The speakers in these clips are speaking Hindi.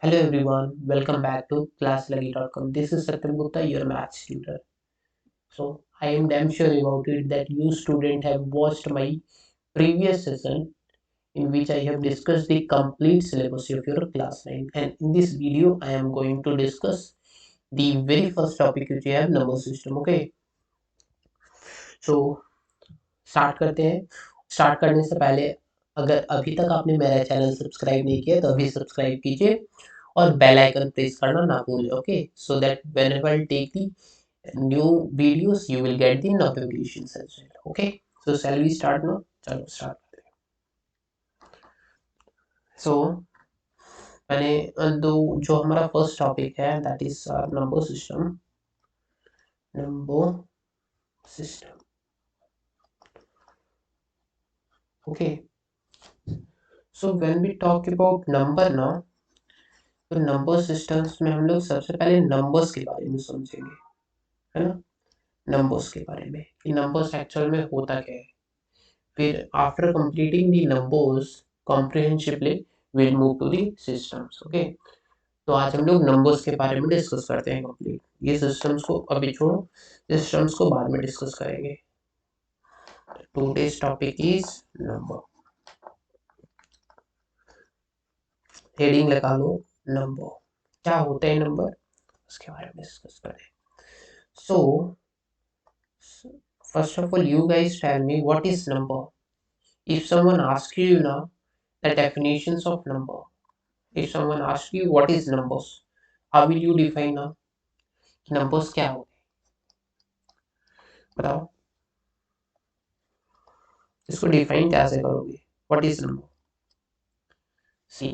Hello everyone, welcome back to classluggy.com. This is Satyam Gupta, your maths tutor. So I am damn sure about it that you student have watched my previous session in which I have discussed the complete syllabus of your class 9, and in this video I am going to discuss the very first topic which you have number system. Okay, so start करते हैं। स्टार्ट करने से पहले अगर अभी तक आपने मेरा चैनल सब्सक्राइब नहीं किया तो अभी सब्सक्राइब कीजिए और बेल आइकन प्रेस करना ना भूलें। Okay, so that whenever I take the new videos you will get the notifications as well. Okay, so shall we start now? चलो स्टार्ट करते हैं। सो मैंने दो जो हमारा फर्स्ट टॉपिक है that is number system. Number system okay, so when we talk about number ना, तो नंबर सिस्टम्स में हम लोग सबसे पहले नंबर्स के बारे में समझेंगे, है ना। नंबर्स के बारे में कि नंबर्स एक्चुअल में होता क्या है। फिर after completing the numbers comprehensively will move to the systems. Okay, तो आज हम लोग नंबर्स के बारे में डिस्कस करते हैं कंप्लीट। ये सिस्टम्स को अभी छोड़ो, सिस्टम्स को बाद में डिस्कस करेंगे। Today's topic is number. Heading लगा लो नंबर। क्या होते हैं नंबर, उसके बारे में डिस्कस करें। सो first of all, you guys tell me what is number. If someone asks you now the definitions of number, if someone asks you what is numbers, how will you define now? Numbers क्या होते हैं बताओ, इसको डिफाइन कैसे करोगे? What is number? सी,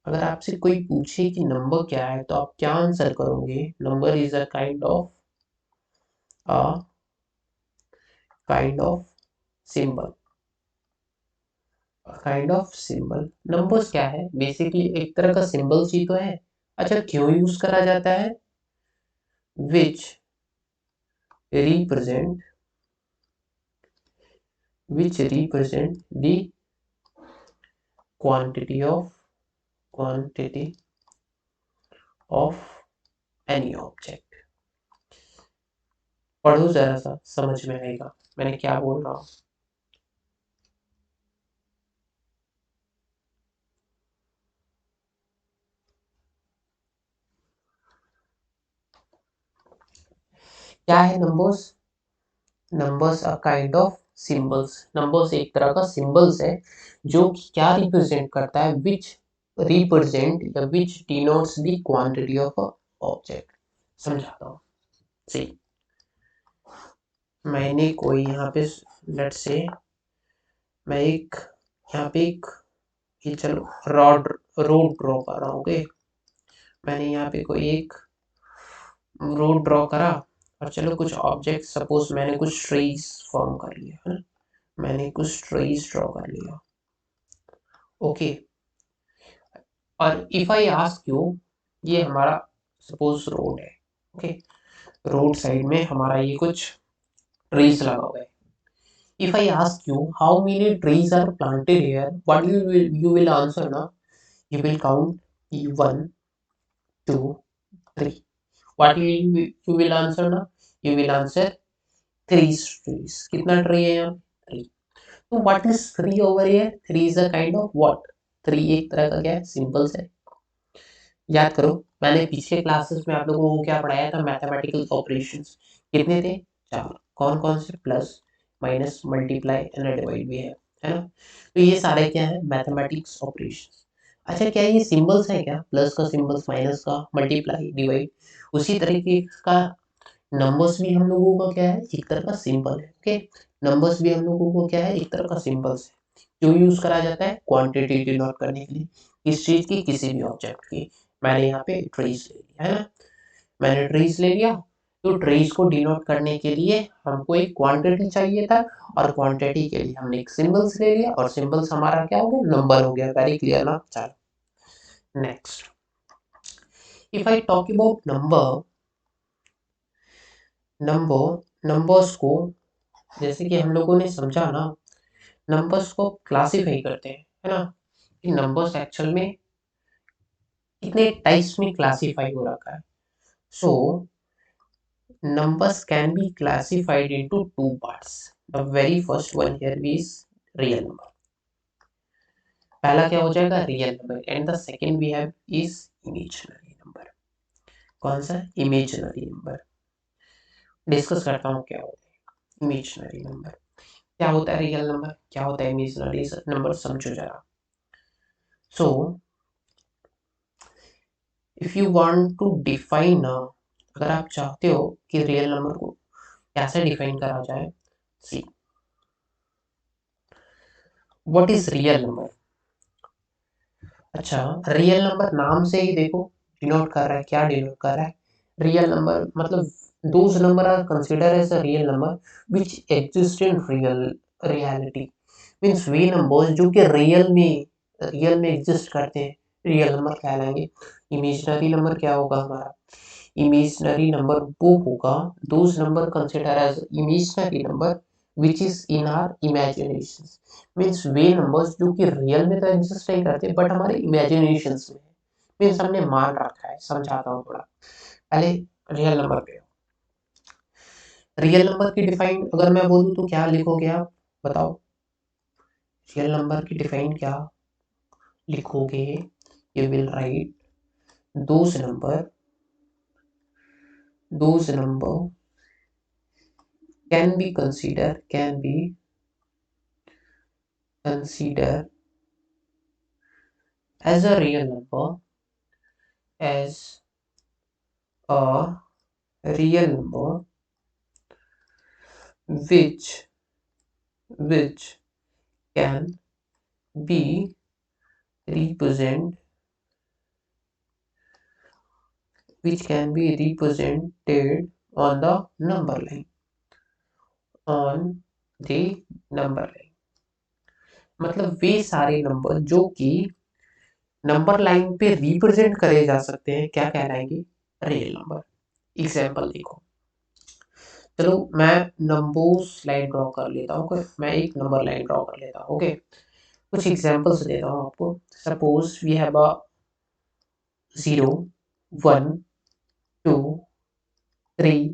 अगर आपसे कोई पूछे कि नंबर क्या है तो आप क्या आंसर करोगे? Number is a kind of symbol. Kind of symbol. Numbers क्या है? बेसिकली एक तरह का सिंबल्स ही तो है। अच्छा, क्यों यूज करा जाता है? विच represent the quantity of any object। पढ़ो जरा सा, समझ में आएगा मैंने क्या बोल रहा हूँ। क्या है numbers? Numbers a kind of symbols. Numbers एक तरह का सिंबल्स है जो क्या रिप्रेजेंट करता है? विच रिप्रेजेंट या विच denotes the quantity of a object. समझाता हूँ। सी, मैंने कोई यहाँ पे लेट्स से मैं एक यहाँ पे एक ये चलो रोड ड्रॉ कर रहा हूँ। ओके, मैंने यहाँ पे कोई एक रोड ड्रॉ करा और चलो कुछ ऑब्जेक्ट, सपोज मैंने कुछ ट्रीज फॉर्म कर लिया है ना, मैंने कुछ ट्रीज ड्रॉ कर लिया। ओके, और इफ आई आस्क यू, ये हमारा सपोज रोड है। ओके, रोड साइड में हमारा ये कुछ ट्रीज लगा हुआ है। If I ask you how many trees are planted here, what you will answer ना? You will count 1 2 3। What you will answer ना? You will answer 3 trees। कितना ट्री है यहाँ? 3। तो what is 3 over here? 3 is a kind of what? 3 एक तरह का क्या है? सिंबल्स है। याद करो, मैंने पिछले क्लासेस में आप लोगों को क्या पढ़ाया था? Mathematical operations. कितने थे? 4। कौन कौन से? Plus, minus, multiply and divide भी है ना। तो ये सारे क्या है? Mathematics operations. अच्छा, क्या ये सिंबल्स है क्या? प्लस का सिंबल्स, माइनस का, मल्टीप्लाई, डिवाइड, उसी तरीके का नंबर्स भी हम लोगों का क्या है? एक तरह का सिंबल है। ओके, नंबर्स भी हम लोगों को क्या है? एक तरह का सिंबल्स है। क्यों यूज करा जाता है? क्वांटिटी डिनोट करने के लिए। किस चीज की? किसी भी ऑब्जेक्ट की। मैंने यहाँ पे ट्रीज ले लिया है ना, मैंने ट्रीज ले लिया। तो ट्रीज को डिनोट करने के लिए हमको एक क्वांटिटी चाहिए था, और क्वांटिटी के लिए हमने एक सिंबल्स ले लिया, और सिंबल्स हमारा क्या हो गया? नंबर हो गया। वेरी क्लियर ना? चलो next, if I talk about numbers को, जैसे कि हम लोगों ने समझा ना, नंबर्स को क्लासिफाई करते हैं, है ना। कि नंबर्स एक्चुअल में कितने टाइप्स में क्लासीफाई हो रखा है। सो numbers can be classified into two parts. The very first one here is real number. पहला क्या हो जाएगा, real number, and the second we have is imaginary number. कौन सा, इमेजिनरी नंबर। डिस्कस करता हूँ क्या होता है इमेजिनरी नंबर, क्या होता है रियल नंबर, क्या होता है इमेजिनरी नंबर, समझो जरा। So if you want to define, अगर आप चाहते हो कि रियल नंबर को कैसे डिफाइन करा जाए, see what is real number. अच्छा, रियल नंबर नाम से ही देखो डिनोट कर रहा है, क्या डिनोट कर रहा है, रियल नंबर मतलब those number are consider as a real number which exist in reality. Means वे नंबर्स जो कि रियल में एग्जिस्ट करते हैं, रियल नंबर कहलाएंगे। इमेजिनरी नंबर क्या होगा हमारा, इमेजिनरी नंबर वो होगा those number consider as imaginary number which is in our imagination. Means वे नंबर्स जो कि रियल में तो एग्जिस्ट नहीं करते बट हमारे इमेजिनेशन में है, मीन्स हमने मान रखा है। समझाता हूँ थोड़ा, पहले रियल नंबर पे। रियल नंबर की डिफाइन अगर मैं बोलूँ तो क्या लिखोगे आप बताओ, रियल नंबर की डिफाइन क्या लिखोगे, you will write those number can be considered as a real number, as a real number which can be represented on the number line, मतलब वे सारे नंबर जो कि नंबर लाइन पे रिप्रेजेंट करे जा सकते हैं क्या कहलाएंगे, रियल नंबर। एग्जाम्पल देखो, चलो मैं नंबर्स लाइन ड्रॉ कर लेता हूँ, मैं एक नंबर लाइन ड्रॉ कर लेता हूँ। ओके, कुछ एग्जांपल्स देता हूँ आपको। Suppose we have a 0 1 2 3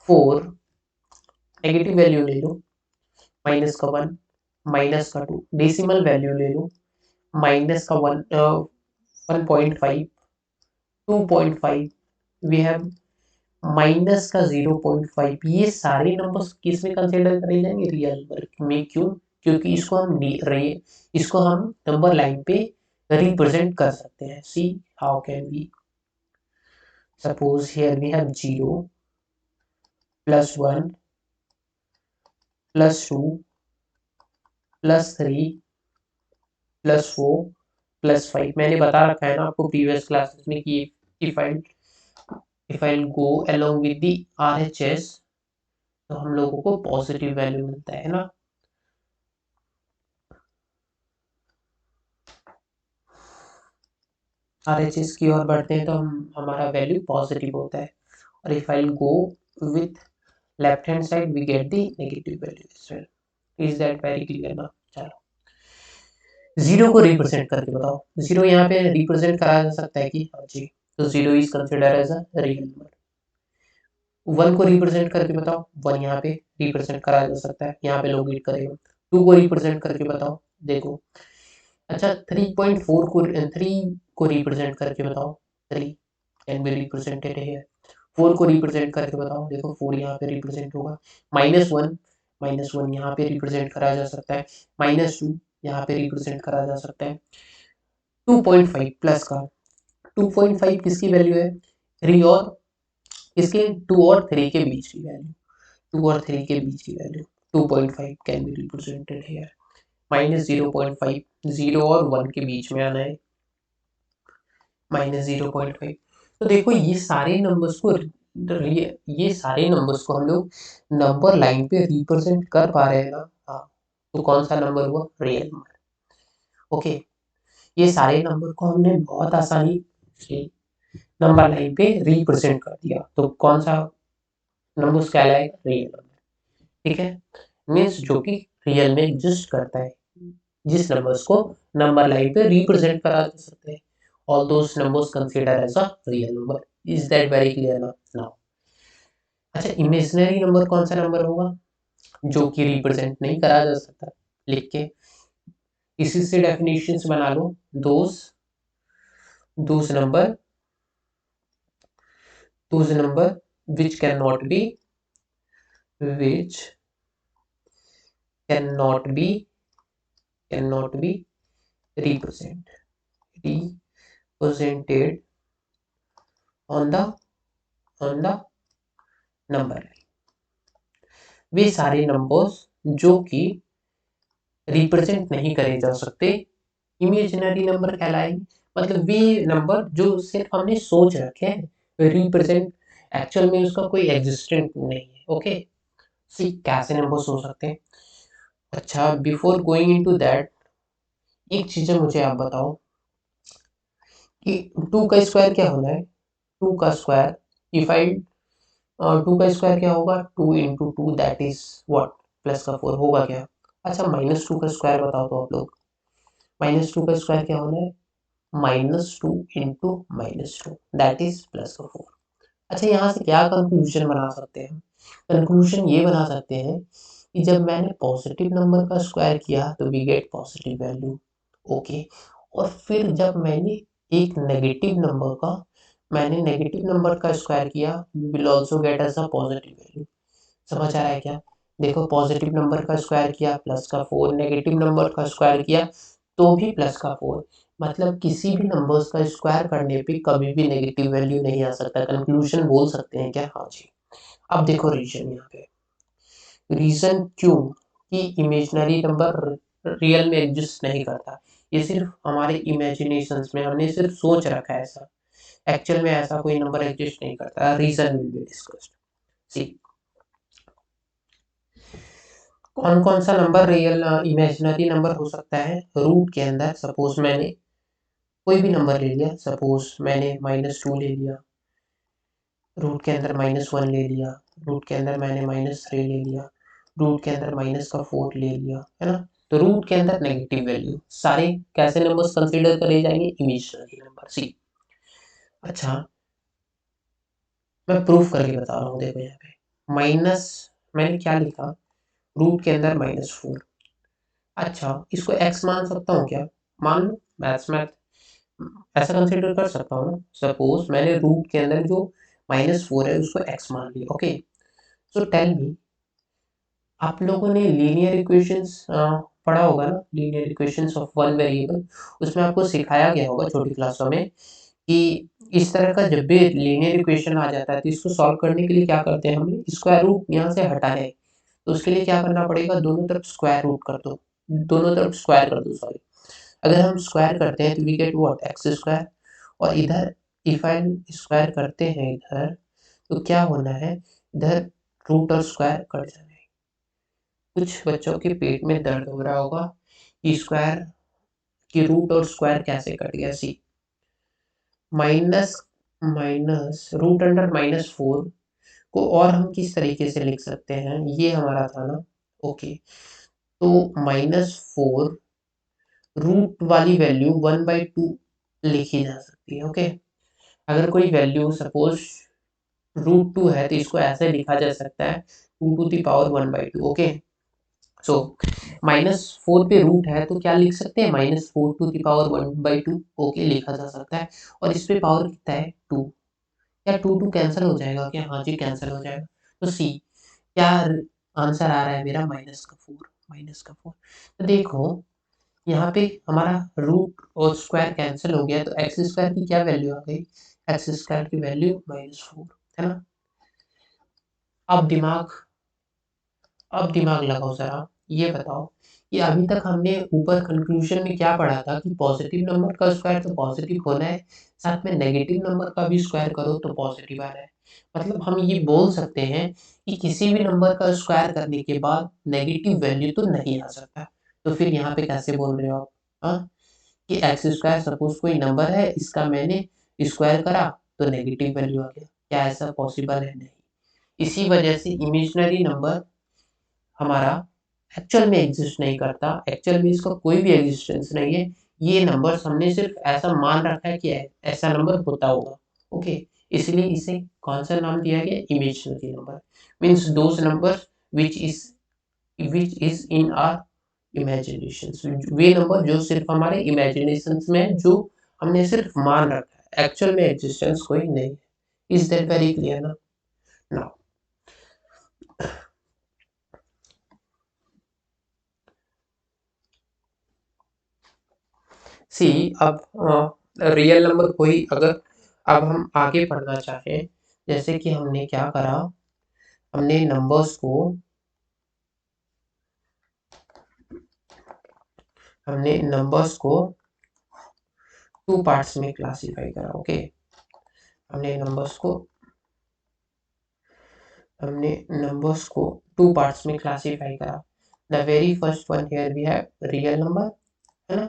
4, negative value ले लो, माइनस का 1, माइनस का 2, डेसिमल वैल्यू ले लो, माइनस का 1.5, 2.5, वी हैव माइनस का 0.5। ये सारे नंबर्स किस में कंसीडर करे जाएंगे, रियल नंबर में। क्यों, क्योंकि इसको हम नंबर लाइन पे रिप्रेजेंट कर सकते हैं। See how can we, suppose here we have 0 plus 1 plus 2 plus 3 plus 4 plus 5। मैंने बता रखा है ना आपको प्रीवियस क्लासेस में कि if I go along with the RHS तो हम लोगों को पॉजिटिव वैल्यू मिलता है ना। RHS की ओर बढ़ते हैं तो हमारा वैल्यू पॉजिटिव होता है, और if I go with left hand side we get the negative value as well. Is that very clear ना। चलो जीरो को रिप्रेजेंट करके बताओ, जीरो यहाँ पे रिप्रेजेंट करा जा सकता है कि, हाँ जी, तो zero is consider as a real number. One को रिप्रेजेंट करके बताओ, वन यहाँ पे रिप्रेजेंट करा जा सकता है, यहाँ पे लोग रीड करेगा। टू को रिप्रेजेंट करके बताओ, देखो। अच्छा 3.4 को 3 को रिप्रेजेंट करके बताओ, 3 कैन बी रिप्रेजेंटेड हियर। 4 को रिप्रेजेंट करके बताओ, देखो 4 यहाँ पे रिप्रेजेंट होगा। -1 यहाँ पे रिप्रेजेंट करा जा सकता है, -2 यहाँ पे रिप्रेजेंट करा जा सकता है। 2.5 प्लस का 2.5 किसकी वैल्यू है, 3 और इसके 2 और 3 के बीच की वैल्यू, 2 और 3 के बीच की value 2.5 can be represented here. -0.5 0 और 1 के बीच में आना है, -0.5। तो देखो ये सारे नंबर्स को हम लोग नंबर लाइन पे रिप्रेजेंट कर पा रहे हैं ना। हाँ, तो कौन सा नंबर हुआ, रियल नंबर। ओके, ये सारे नंबर को हमने बहुत आसानी से नंबर लाइन पे रिप्रेजेंट कर दिया, तो कौन सा नंबर कहलाएगा, रियल नंबर। ठीक है, मीन्स जो कि रियल में एग्जिस्ट करता है, जिस नंबर्स को नंबर लाइन पे रिप्रेजेंट करा जा सकते हैं। all those numbers considered as a real number. Is that very clear now? अच्छा, इमेजिनरी नंबर कौन सा नंबर होगा जो कि रिप्रेजेंट नहीं करा जा सकता, लिख के इसी से डेफिनेशंस बना लो। Those number which cannot be represented on the number. वे सारे नंबर्स जो कि रिप्रेजेंट नहीं करे जा सकते इमेजिनरी नंबर कहलाएंगे। मतलब वे नंबर जो सिर्फ हमने सोच रखे हैं, रिप्रेजेंट एक्चुअल में उसका कोई एग्जिस्टेंट नहीं है। ओके, सी कैसे नंबर्स हो सकते हैं। अच्छा, बिफोर गोइंग इनटू दैट एक चीज मुझे आप बताओ कि 2 का स्क्वायर क्या होना है। 2 का स्क्वायर इफ आई 2 का स्क्वायर क्या होगा, 2 into 2 that is what, plus का 4 होगा क्या। अच्छा, -2 का स्क्वायर बताओ तो आप लोग। -2 का स्क्वायर क्या होना है, -2 इंटू -2 दैट इज प्लस का 4। अच्छा, यहाँ से क्या कंक्लूजन बना सकते हैं। कंक्लूजन ये बना सकते हैं कि जब मैंने पॉजिटिव नंबर का स्क्वायर किया तो we get positive value. Okay, और फिर जब मैंने एक नेगेटिव नंबर का स्क्वायर किया, we will also get as a positive value. समझ आ रहा है क्या। देखो, पॉजिटिव नंबर का स्क्वायर किया प्लस का 4, नेगेटिव नंबर का स्क्वायर किया तो भी प्लस का 4। मतलब किसी भी नंबर्स का स्क्वायर करने पे कभी भी नेगेटिव वैल्यू नहीं आ सकता। कंक्लूजन बोल सकते हैं क्या। हाँ जी। अब देखो रीजन, यहाँ पे रीजन क्यों कि इमेजिनरी नंबर रियल में एग्जिस्ट नहीं करता। ये सिर्फ हमारे इमेजिनेशंस में, हमने सिर्फ सोच रखा है ऐसा। एक्चुअल में ऐसा कोई नंबर एग्जिस्ट नहीं करता। Reason will be discussed. See, कौन कौन सा नंबर रियल इमेजिनरी नंबर हो सकता है। रूट के अंदर सपोज मैंने कोई भी नंबर ले लिया, सपोज मैंने -2 ले लिया, रूट के अंदर -1 ले लिया, रूट के अंदर मैंने -3 ले लिया, रूट के अंदर -4 ले लिया, है ना। तो रूट के अंदर नेगेटिव वैल्यू सारे कैसे नंबर्स कंसीडर करे जाएंगे, इमेजिनरी नंबर। सी, अच्छा मैं प्रूफ करके बता रहा हूँ। देखो यहाँ पे माइनस, मैंने क्या लिखा, रूट के अंदर -4। अच्छा, इसको x मान सकता हूँ क्या, मान लो मैथ्स में ऐसा कंसीडर कर सकता हूँ ना। सपोज मैंने रूट के अंदर जो -4 है उसको x मान लिया। ओके, सो टेल मी, आप लोगों ने लीनियर इक्वेशंस पढ़ा होगा ना, linear equations of one variable. उसमें आपको सिखाया गया होगा छोटी क्लासों में कि इस तरह का जब भी लीनियर इक्वेशन आ जाता है तो इसको सॉल्व करने के लिए क्या करते हैं, हमें स्क्वायर रूट यहाँ से हटा है। तो उसके लिए क्या करना पड़ेगा, दोनों तरफ स्क्वायर रूट कर दो, दोनों तरफ स्क्वायर कर दो, सॉरी। अगर हम स्क्वायर करते हैं तो we get what, x square. और इधर इफ आई स्क्वायर करते हैं इधर, तो क्या होना है, इधर रूट और स्क्वायर कट जाना है। कुछ बच्चों के पेट में दर्द हो रहा होगा कि स्क्वायर की रूट और स्क्वायर कैसे कट गया। सी, माइनस माइनस रूट अंडर -4 को और हम किस तरीके से लिख सकते हैं, ये हमारा था ना। ओके, तो -4 रूट वाली वैल्यू 1/2 लिखी जा सकती है। ओके, अगर कोई वैल्यू सपोज √2 है तो इसको ऐसे लिखा जा सकता है 2⁻1/2। ओके, सो -4 पे रूट है तो क्या लिख सकते हैं, -4⁻1/2। ओके, लिखा जा सकता है। और इस पे पावर कितना है, 2। क्या 2 कैंसिल हो जाएगा क्या, हाँ जी कैंसिल हो जाएगा। तो सी, क्या आंसर आ रहा है मेरा, -4। तो देखो यहाँ पे हमारा रूट और स्क्वायर कैंसिल हो गया तो एक्स स्क्वायर की क्या वैल्यू आ गई, एक्स स्क्वायर की वैल्यू -4, है ना। अब दिमाग लगाओ जरा, ये बताओ कि अभी तक हमने ऊपर कंक्लूजन में क्या पढ़ा था कि पॉजिटिव नंबर का स्क्वायर तो पॉजिटिव होना है, साथ में नेगेटिव नंबर का भी स्क्वायर करो तो पॉजिटिव आ रहा है। मतलब हम ये बोल सकते हैं कि किसी भी नंबर का स्क्वायर करने के बाद नेगेटिव वैल्यू तो नहीं आ सकता। तो फिर यहाँ पे कैसे बोल रहे हो आप, हाँ, कि एक्स स्क्वायर सपोज कोई नंबर है, इसका मैंने स्क्वायर करा तो नेगेटिव वैल्यू आ गया, क्या ऐसा पॉसिबल है, नहीं। इसी वजह से इमेजिनरी नंबर हमारा एक्चुअल में एग्जिस्ट नहीं करता, एक्चुअल में इसका कोई भी एग्जिस्टेंस नहीं है। ये नंबर्स हमने सिर्फ ऐसा मान रखा है कि ऐसा नंबर होता होगा, ओके। इसलिए इसे कौन सा नाम दिया गया, imaginary number. Means those number which is in our imagination, way number जो सिर्फ हमारे इमेजिनेशन में है, जो हमने सिर्फ मान रखा है, एक्चुअल में एग्जिस्टेंस कोई नहीं। इज दैट वेरी क्लियर ना? नाउ सी, अब रियल नंबर कोई अगर अब हम आगे पढ़ना चाहें, जैसे कि हमने क्या करा, हमने नंबर्स को टू पार्ट्स में क्लासिफाई करा, ओके। हमने नंबर्स को टू पार्ट्स में क्लासिफाई करा। The very first one here we have real number, है ना,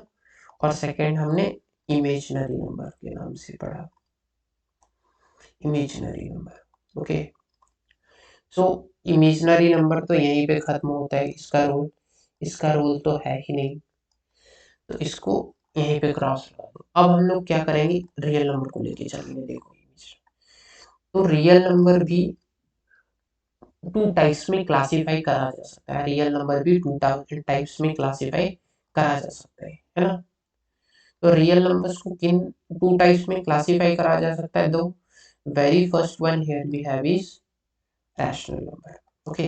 और सेकंड हमने इमेजिनरी नंबर के नाम से पढ़ा, इमेजिनरी नंबर, ओके। सो इमेजिनरी नंबर तो यहीं पे खत्म होता है, इसका रोल तो है ही नहीं, तो इसको यहीं पे क्रॉस लगा दो। अब हम लोग क्या करेंगे, रियल नंबर को लेके चलेंगे। देखो, तो रियल नंबर भी टू टाइप्स में क्लासिफाई करा जा सकता है, रियल नंबर भी टू टाइप्स में क्लासिफाई करा जा सकता है ना। तो रियल नंबर्स को किन टू टाइप्स में क्लासिफाई करा जा सकता है? दो, very first one here we have is rational number, okay,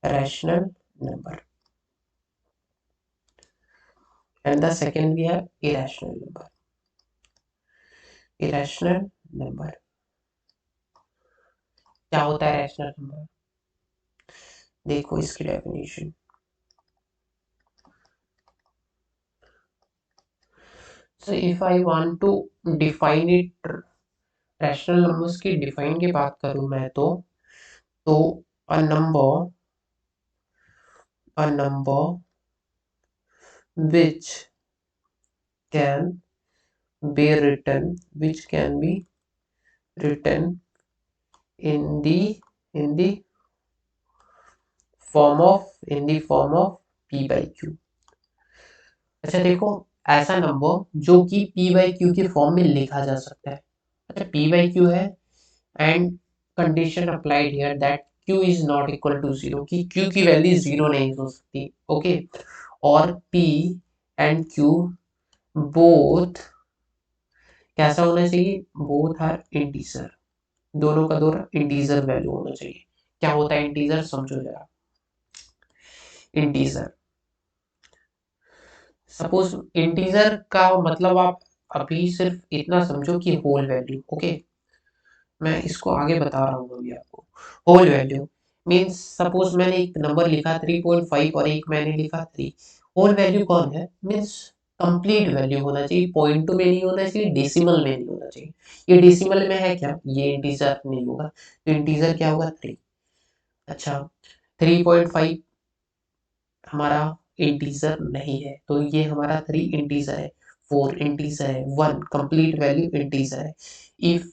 rational number, and the second we have irrational number, irrational number. क्या होता है रैशनल नंबर? देखो इसकी definition, so if I want to define it, rational numbers की डिफाइन की बात करूं मैं तो a number which can be written in the form of p by q। अच्छा देखो, ऐसा नंबर जो कि p by q के फॉर्म में लिखा जा सकता है। अच्छा, p by q है and condition applied here that q is not equal to zero, कि q की वैल्यू जीरो नहीं हो सकती, ओके। और p एंड q बोथ कैसा होना चाहिए, बोथ आर इंटीजर, दोनों का दोनों इंटीजर वैल्यू होना चाहिए। क्या होता है इंटीजर, समझो जरा। इंटीजर, सपोज इंटीजर का मतलब आप अभी सिर्फ इतना समझो कि होल वैल्यू, ओके। मैं इसको आगे बता रहा हूँ अभी आपको। होल वैल्यू मींस सपोज मैंने एक नंबर लिखा 3.5 और एक मैंने लिखा 3। होल वैल्यू कौन है, मींस कंप्लीट वैल्यू होना चाहिए, पॉइंट में नहीं होना चाहिए, डेसिमल में नहीं होना चाहिए। ये डेसिमल में है क्या, ये इंटीजर नहीं होगा, तो इंटीजर क्या होगा, 3। अच्छा, 3.5 हमारा इंटीजर नहीं है, तो ये हमारा 3 इंटीजर है, 4 इंटीजर है, 1 कंप्लीट वैल्यू इंटीजर है। If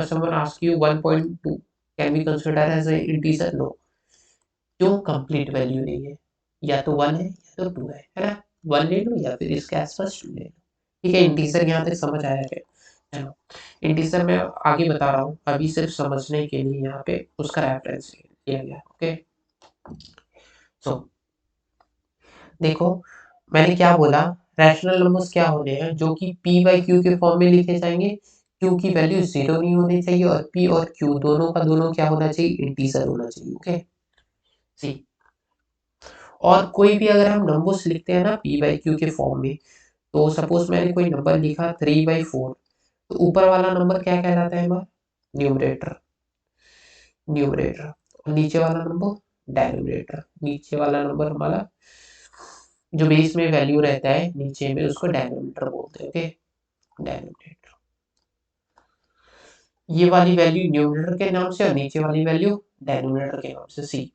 someone asks you 1.2 can be considered as an integer, no, क्यों, कंप्लीट वैल्यू नहीं है, या तो 1 है या तो 2 है ना। 1 ले लो या फिर इसके आसपास 2 ले लो, ठीक है। इंटीजर यहाँ तक समझ आया है? चलो, इंटीजर मैं आगे बता रहा हूँ, अभी सिर्फ समझने के लिए यहाँ पे उसका रेफरेंस लिया गया, ओके। सो देखो, मैंने क्या बोला, रैशनल नंबर्स क्या होने हैं, जो कि p बाई क्यू के फॉर्म में लिखे जाएंगे। q की वैल्यू जीरो नहीं होनी चाहिए और p और q दोनों का दोनों क्या होना चाहिए, इंटीजर होना चाहिए, ओके। सी, और कोई भी अगर हम नंबर्स लिखते हैं ना p बाई क्यू के फॉर्म में, तो सपोज मैंने कोई नंबर लिखा 3/4, तो ऊपर वाला नंबर क्या कहलाता है हमारा, न्यूमरेटर, और नीचे वाला नंबर डेनोमिनेटर। नीचे वाला नंबर हमारा जो बेस में वैल्यू रहता है नीचे में, उसको डेनोमिनेटर बोलते हैं, ओके, डेनोमिनेटर। ये वाली वैल्यू न्यूमरेटर के नाम से और नीचे वाली वैल्यू डेनोमिनेटर के नाम से। सी,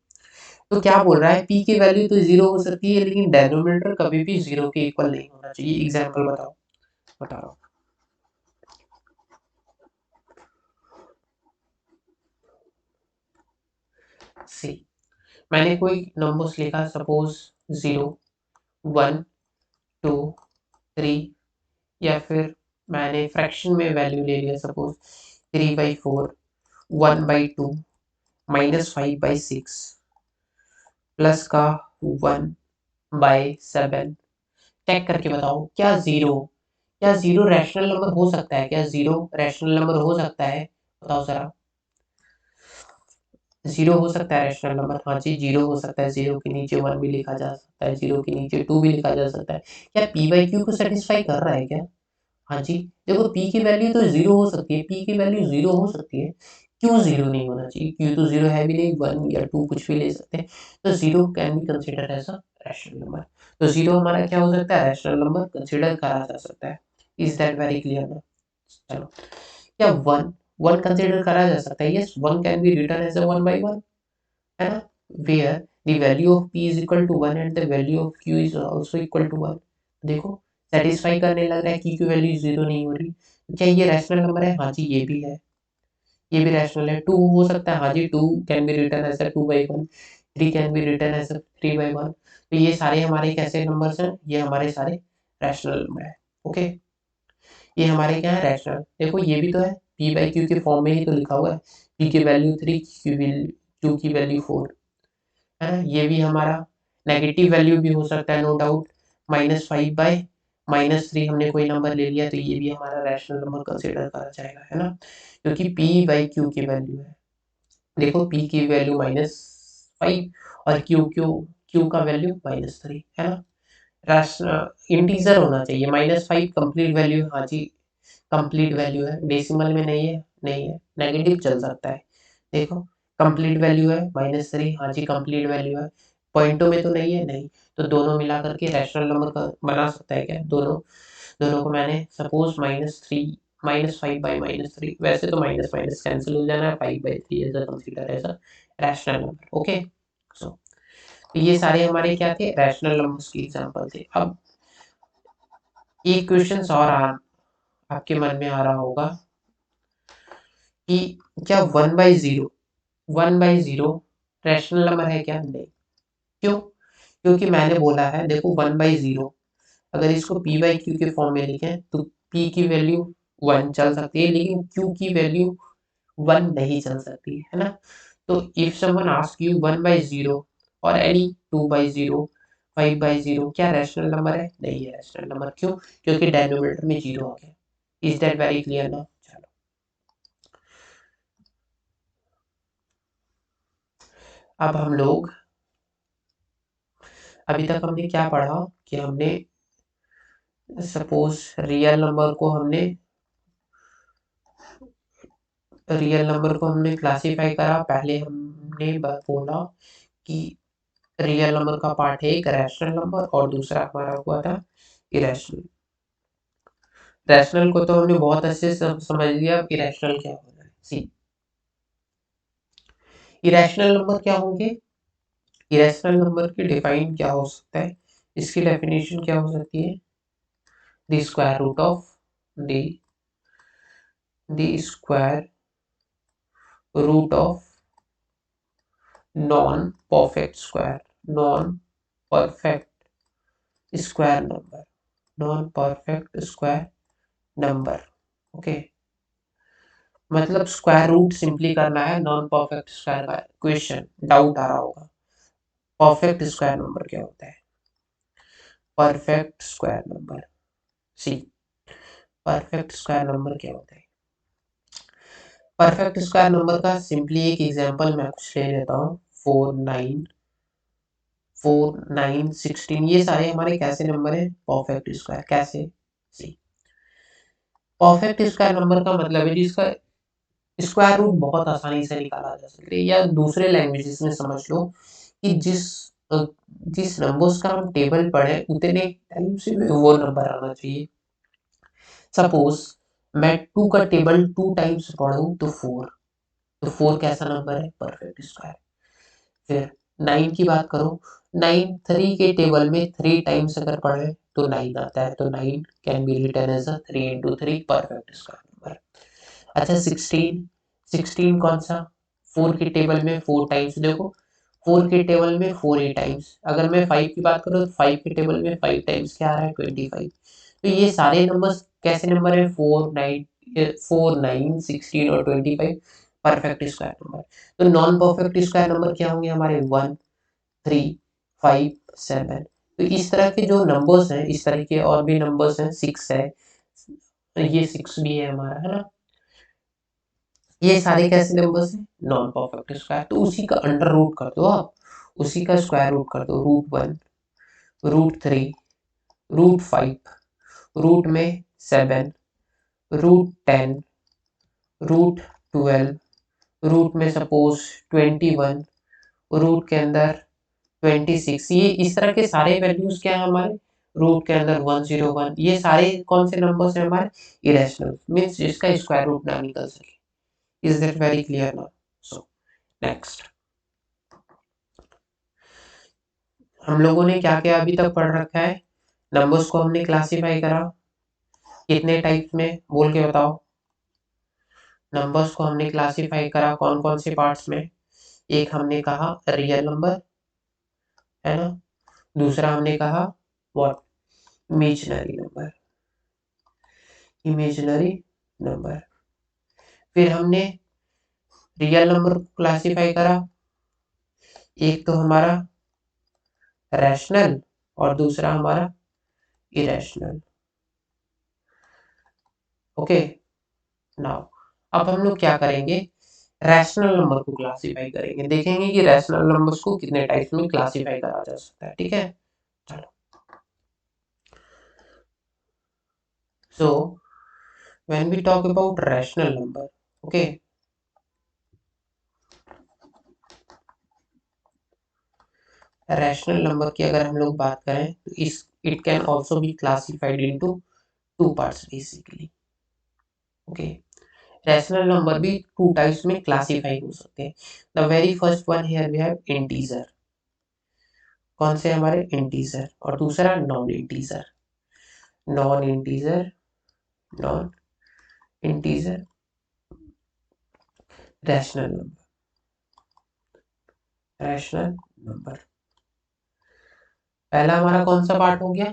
तो क्या बोल रहा है, p की वैल्यू तो जीरो हो सकती है लेकिन डेनोमिनेटर कभी भी जीरो के इक्वल नहीं होना चाहिए। एग्जांपल बताओ, बता रहा हूँ। सी, मैंने कोई नंबर्स लिखा, सपोज 0, 1, 2, 3, या फिर मैंने फ्रैक्शन में वैल्यू ले लिया, सपोज 3/4, 1/2, -5/6 प्लस का 1/7। चेक करके बताओ क्या जीरो रैशनल नंबर हो सकता है? क्या जीरो रैशनल नंबर हो सकता है? बताओ जरा। जीरो हो सकता है रैशनल नंबर? हाँ जी, जीरो हो सकता है। जीरो के नीचे 1 भी लिखा जा सकता है, जीरो के नीचे 2 भी लिखा जा सकता है। क्या p/q को सेटिस्फाई कर रहा है क्या? हाँ जी, देखो p की वैल्यू तो जीरो हो सकती है, p की वैल्यू जीरो हो सकती है। क्यों जीरो नहीं होना चाहिए? क्यों तो जीरो है भी नहीं, 1 या 2 कुछ भी ले सकते हैं। तो zero can be consider as a rational number. तो जीरो हमारा क्या हो सकता है? रैशनल नंबर कंसिडर करा जा सकता है। इज दैट वेरी क्लियर ना? चलो, क्या वन वन कंसिडर करा जा सकता है? Yes, one can be written as a 1/1, है ना? Where the value of p is equal to 1 and the value of q is also equal to 1। देखो, सेटिस्फाई करने लग रहा है कि q वैल्यू जीरो नहीं हो रही। क्या ये रैशनल नंबर है? हाँ जी, ये भी है, ये भी रैशनल है। 2 हो सकता है, हाँ जी, 2 can be written as a 2/1, 3 can be written as a 3/1। तो ये सारे हमारे कैसे नंबर्स हैं? ये हमारे सारे रैशनल नंबर है। ओके, ये हमारे क्या है? रैशनल। देखो, ये भी तो है, p/q के फॉर्म में ही तो लिखा हुआ है। p की वैल्यू 3, q की वैल्यू 4, है ना? ये भी हमारा नेगेटिव वैल्यू भी हो सकता है, नो डाउट। -5/-3 हमने कोई नंबर ले लिया, तो ये भी हमारा रैशनल नंबर कंसिडर करा जाएगा, है ना? क्योंकि p/q की वैल्यू है। देखो, p की वैल्यू -5 और q का वैल्यू -3, है ना? रैशनल इंटीजर होना चाहिए। -5 कंप्लीट वैल्यू, हाँ जी, कंप्लीट वैल्यू है, डेसिमल में नहीं है, नहीं है, नेगेटिव चल सकता है। देखो, कंप्लीट वैल्यू है -3, हाँ जी, कंप्लीट वैल्यू है। पॉइंटों में तो नहीं है, नहीं। तो दोनों मिला करके रैशनल नंबर का बना सकता है क्या? दोनों दोनों को मैंने सपोज -5/-3, वैसे तो माइनस माइनस कैंसिल हो जाना है, 5/3 as a consider as a rational number. Okay, so ये सारे हमारे क्या थे? रैशनल नंबर्स की एग्जांपल थे। अब एक क्वेश्चन और आपके मन में आ रहा होगा कि क्या 1/0 रैशनल नंबर है क्या? नहीं। क्यों? क्योंकि मैंने बोला है, देखो, 1/0 अगर इसको p/q के फॉर्म में लिखें तो p की वैल्यू 1 चल सकती है, लेकिन q की वैल्यू 1 नहीं चल सकती, है ना? तो इफ समवन आस्क यू 1/0 और एनी 2/0, 5/0, क्या रैशनल नंबर है? नहीं है रैशनल नंबर। क्यों? क्योंकि डिनोमिनेटर में जीरो आ गया। इज दैट वेरी क्लियर ना? चलो, अब हम लोग, अभी तक हमने क्या पढ़ा कि हमने सपोज रियल नंबर को हमने क्लासिफाई करा। पहले हमने बोला कि रियल नंबर का पार्ट है एक रैशनल नंबर और दूसरा हमारा हुआ था इरेशनल। रैशनल को तो हमने बहुत अच्छे से समझ लिया, अब इरेशनल क्या होता है। सी, इरेशनल नंबर क्या होंगे? इरेशनल नंबर की डिफाइन क्या हो सकता है? इसकी डेफिनेशन क्या हो सकती है? The square root of the square root of non perfect square, non perfect square number, non perfect square number. Okay, मतलब स्क्वायर रूट सिंपली करना है नॉन परफेक्ट स्क्वायर का। क्वेश्चन डाउट आ रहा होगा, परफेक्ट स्क्वायर नंबर क्या होता है? Perfect square number, see, perfect square number क्या होता है? परफेक्ट स्क्वायर नंबर का सिंपली एक एग्जांपल मैं कुछ ले लेता हूँ। 4, 9, 16, ये सारे हमारे कैसे नंबर है? Perfect square. कैसे? सी, परफेक्ट स्क्वायर नंबर का मतलब है जिसका स्क्वायर रूट बहुत आसानी से निकाला जा सकता है, या दूसरे लैंग्वेजेस में समझ लो कि जिस नंबर्स का हम टेबल पढ़े उतने टाइम से वो नंबर आना चाहिए। सपोज मैं 2 का टेबल 2 टाइम्स पढ़ूं तो 4, तो 4 कैसा नंबर है? Perfect square. फिर 9 की बात करो, 9 3 के टेबल में 3 टाइम्स अगर पढ़े तो 9 आता है, तो 9 can be written as a 3 into 3 perfect square number. अच्छा, 16 कौन सा? 4 के टेबल में 4 टाइम्स। देखो, 4 के टेबल में 4 8 टाइम्स। अगर मैं 5 की बात करूँ तो 5 के टेबल में 5 टाइम्स क्या आ रहा है? 25। तो ये सारे नंबर्स कैसे नंबर है, 4, 9, 16 और 25 परफेक्ट स्क्वायर नंबर। तो नॉन परफेक्ट स्क्वायर नंबर क्या होंगे हमारे, 1, 3, 5, 7। तो इस तरह के जो नंबर्स हैं, इस तरह के और भी नंबर्स हैं, 6 है, ये 6 भी है हमारा, है ना। ये सारे कैसे नंबर्स हैं, नॉन परफेक्ट स्क्वायर। तो उसी का अंडर रूट कर दो आप, उसी का स्क्वायर रूट कर दो, √1, √3, √5, रूट में 7, √10, √12, रूट में सपोज 21, रूट के अंदर 26। ये इस तरह के सारे वैल्यूज क्या है हमारे, रूट के अंदर 101। ये सारे कौन से नंबर्स हैं हमारे, इरेशनल, मींस जिसका स्क्वायर रूट ना निकल सके। Is that very clear now? So next हम लोगों ने क्या क्या अभी तक पढ़ रखा है, नंबर्स को हमने क्लासिफाई करा कितने टाइप्स में, बोल के बताओ। नंबर्स को हमने क्लासिफाई करा कौन कौन से पार्ट्स में, एक हमने कहा रियल नंबर, है ना, दूसरा हमने कहा what, imaginary number, imaginary number. फिर हमने रियल नंबर को क्लासिफाई करा, एक तो हमारा रैशनल और दूसरा हमारा इरेशनल। ओके, नाउ अब हम लोग क्या करेंगे, रैशनल नंबर को क्लासिफाई करेंगे, देखेंगे कि रैशनल नंबर्स को कितने टाइप्स में क्लासिफाई करा जा सकता है, ठीक है। चलो, so when we talk about rational number, okay, rational number की अगर हम लोग बात करें तो इस it can also be classified into two parts basically. Okay, rational number भी टू टाइप्स में क्लासिफाई हो सकते हैं। The very first one here we have integer, कौन से हमारे इंटीजर, और दूसरा non integer, non integer, non integer rational number, rational number. पहला हमारा कौन सा पार्ट हो गया,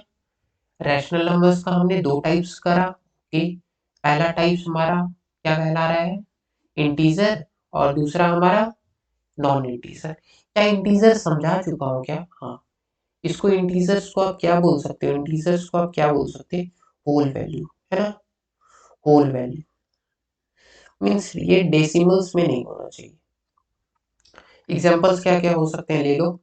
रैशनल नंबर्स का हमने दो टाइप्स करा कि पहला टाइप्स हमारा क्या कहला रहा है, इंटीजर, और दूसरा हमारा नॉन इंटीजर। क्या इंटीजर समझा चुका हूँ क्या, हाँ। इसको इंटीजर्स को आप क्या बोल सकते हो, इंटीजर्स को आप क्या बोल सकते हैं, होल वैल्यू, है ना, होल वैल्यू, मीन्स ये डेसिमल्स में नहीं होना चाहिए। एग्जांपल्स क्या क्या हो सकते हैं, ले लो,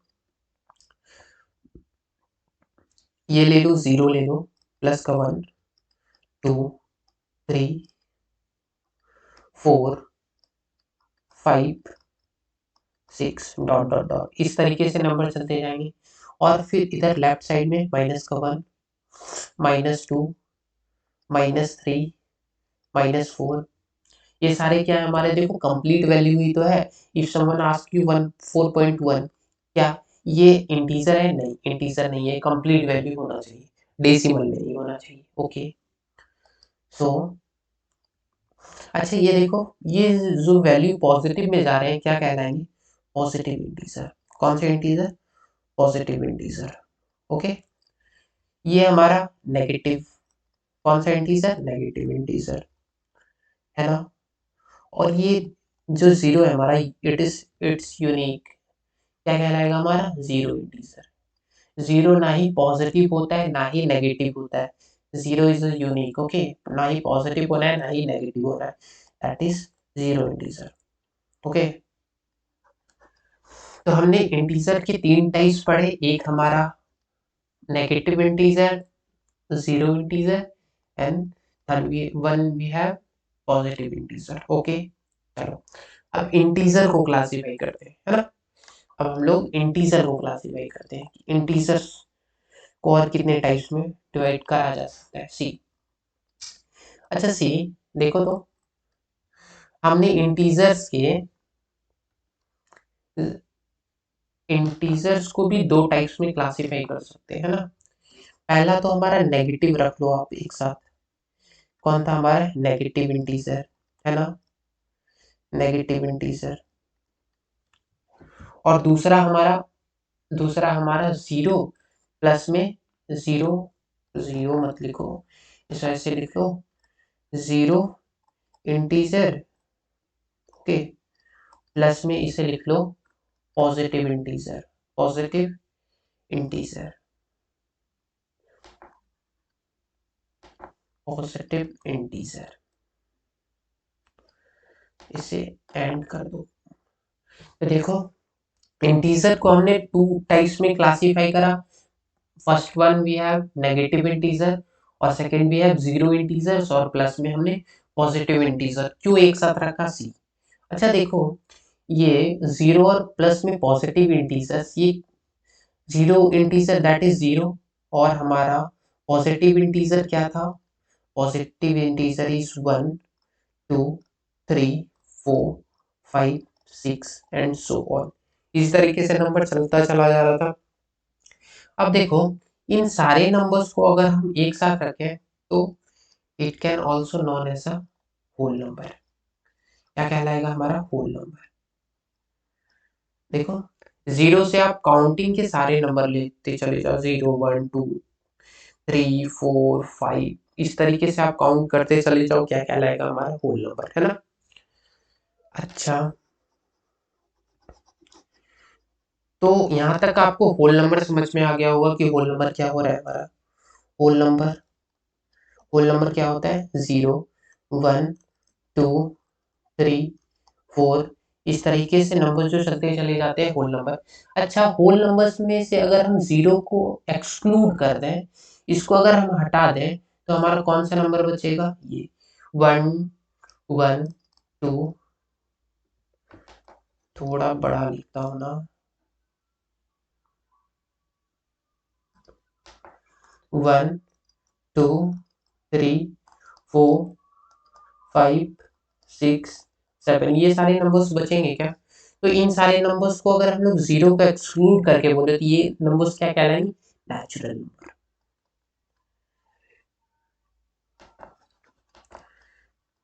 ये ले लो, 0 ले लो, प्लस का 1, 2, 3, 4, 5, 6 डॉट डॉट डॉट, इस तरीके से नंबर चलते जाएंगे। और फिर इधर लेफ्ट साइड में माइनस का 1, -2, -3, -4, ये सारे क्या है हमारे, देखो कंप्लीट वैल्यू ही तो है। इफ समवन आस्क यू 4.1, क्या ये इंटीजर है, नहीं इंटीजर नहीं है, कंप्लीट वैल्यू होना चाहिए, डेसिमल में नहीं होना चाहिए। ओके, सो अच्छा ये देखो, ये जो वैल्यू पॉजिटिव में जा रहे हैं क्या कहलाएंगे, पॉजिटिव इंटीजर। कौन से इंटीजर, पॉजिटिव इंटीजर। ओके, ये हमारा नेगेटिव, कौन सा इंटीजर, नेगेटिव इंटीजर, है ना। और ये जो जीरो है हमारा, इट्स यूनिक, क्या कहलाएगा हमारा, जीरो इंटीजर। जीरो ना ही पॉजिटिव होता है ना ही नेगेटिव होता है, जीरो इज यूनिक। ओके, ना ही पॉजिटिव होना है ना ही नेगेटिव होना है, that is zero integer. Okay, तो हमने इंटीजर के तीन टाइप्स पढ़े, एक हमारा negative integer, zero integer, and one we have positive integer. Okay, चलो अब इंटीजर को क्लासिफाई करते हैं, है ना। अब हम लोग इंटीजर को क्लासिफाई करते हैं, इंटीजर को और कितने टाइप्स में डिवाइड करा जा सकता है, सी। अच्छा सी, देखो तो हमने इंटीजर्स को भी दो टाइप्स में क्लासिफाई कर सकते हैं, है ना। पहला तो हमारा नेगेटिव रख लो आप एक साथ, कौन था हमारा, नेगेटिव इंटीजर, है ना, नेगेटिव इंटीजर। और दूसरा हमारा जीरो, प्लस में जीरो, जीरो मत लिखो, इसे ऐसे लिख लो, 0 इंटीजर, ओके, प्लस में इसे लिख लो positive integer, positive integer, positive integer, इसे एंड कर दो। तो देखो इंटीजर को हमने टू टाइप्स में क्लासिफाई करा। First one we have negative integer और second we have zero integers, और प्लस में हमने पॉजिटिव इंटीजर। क्यों एक साथ रखा? सी। अच्छा देखो, ये जीरो और प्लस में पॉजिटिव इंटीजर्स, ये zero integer that is zero, और हमारा पॉजिटिव इंटीजर क्या था? Positive integer is 1 2 3 4 5 6 and so on. इस तरीके से नंबर चलता चला जा रहा था। अब देखो इन सारे नंबर्स को अगर हम एक साथ रखें तो it can also known as a whole number. क्या कहलाएगा? हमारा होल नंबर। देखो जीरो से आप काउंटिंग के सारे नंबर लेते चले जाओ, 0 1 2 3 4 5, इस तरीके से आप काउंट करते चले जाओ, क्या कहलाएगा? हमारा होल नंबर, है ना। अच्छा, तो यहाँ तक आपको होल नंबर समझ में आ गया होगा कि होल नंबर क्या हो रहा है हमारा। होल नंबर क्या होता है? 0 1 2 3 4, इस तरीके से नंबर जो चलते चले जाते हैं होल नंबर। अच्छा, होल नंबर्स में से अगर हम जीरो को एक्सक्लूड कर दें, इसको अगर हम हटा दें, तो हमारा कौन सा नंबर बचेगा? ये 1 1 2, थोड़ा बड़ा लिखता हूँ ना, 1 2 3 4 5 6 7, ये सारे नंबर्स बचेंगे क्या? तो इन सारे नंबर्स को अगर हम लोग जीरो को एक्सक्लूड करके बोले तो ये नंबर्स क्या कहलाएंगे? Natural number.